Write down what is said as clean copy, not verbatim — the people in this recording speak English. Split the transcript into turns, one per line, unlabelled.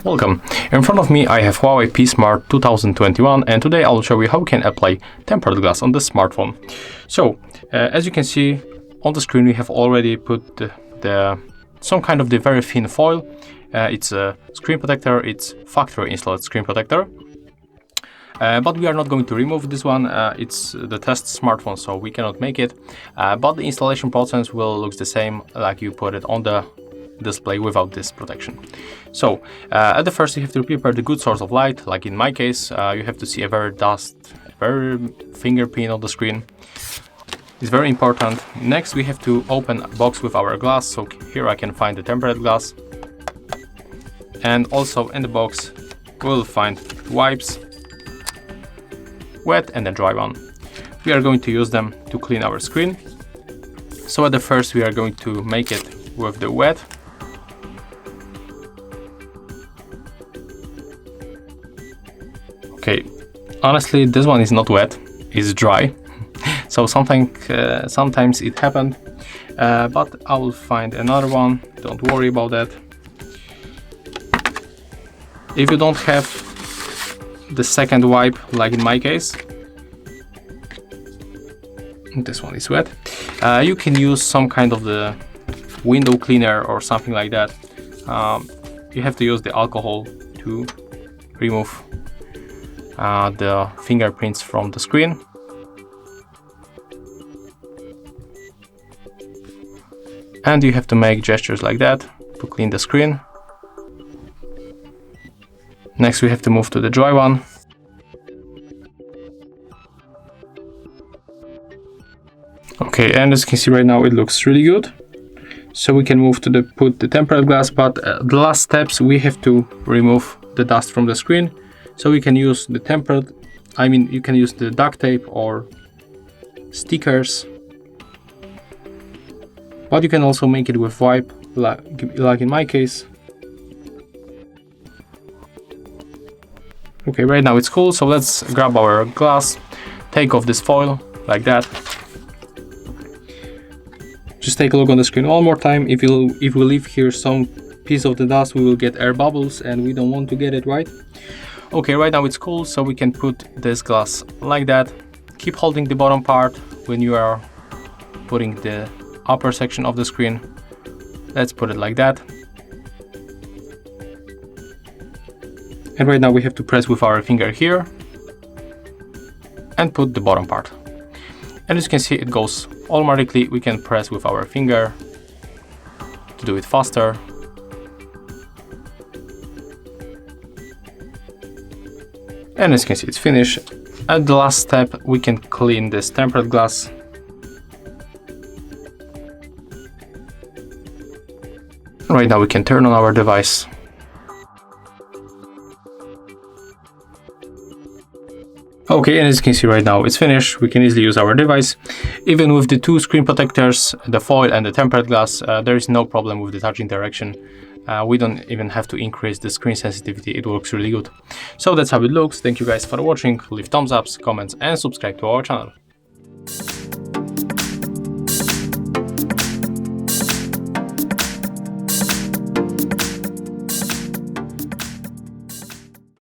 Welcome. In front of me I have Huawei P Smart 2021, and today I'll show you how we can apply tempered glass on this smartphone. So as you can see on the screen, we have already put some kind of the very thin foil. It's a screen protector, it's factory installed screen protector. But we are not going to remove this one. It's the test smartphone, so we cannot make it. But the installation process will look the same like you put it on the display without this protection. So at the first you have to prepare the good source of light. Like in my case, you have to see a very fingerprint on the screen. It's very important. Next we have to open a box with our glass. So here I can find the tempered glass, and also in the box we'll find wipes, wet and a dry one. We are going to use them to clean our screen. So at the first we are going to make it with the wet. Okay, honestly this one is not wet, it's dry. So sometimes it happened, but I will find another one, don't worry about that. If you don't have the second wipe, like in my case, this one is wet, you can use some kind of the window cleaner or something like that. You have to use the alcohol to remove the fingerprints from the screen. And you have to make gestures like that to clean the screen. Next we have to move to the dry one. Okay, and as you can see right now it looks really good. So we can move to put the tempered glass, but the last steps we have to remove the dust from the screen. So we can use the you can use the duct tape or stickers, but you can also make it with wipe, like in my case. Okay, right now it's cool, so let's grab our glass, take off this foil like that. Just take a look on the screen one more time. If we leave here some piece of the dust, we will get air bubbles, and we don't want to get it, right? Okay, right now it's cool, so we can put this glass like that. Keep holding the bottom part when you are putting the upper section of the screen. Let's put it like that. And right now we have to press with our finger here and put the bottom part. And as you can see, it goes automatically. We can press with our finger to do it faster. And as you can see, it's finished. At the last step, we can clean this tempered glass. Right now we can turn on our device. Okay, and as you can see right now it's finished. We can easily use our device. Even with the two screen protectors, the foil and the tempered glass, there is no problem with the touch interaction. We don't even have to increase the screen sensitivity. It works really good. So that's how it looks. Thank you guys for watching. Leave thumbs ups, comments and subscribe to our channel.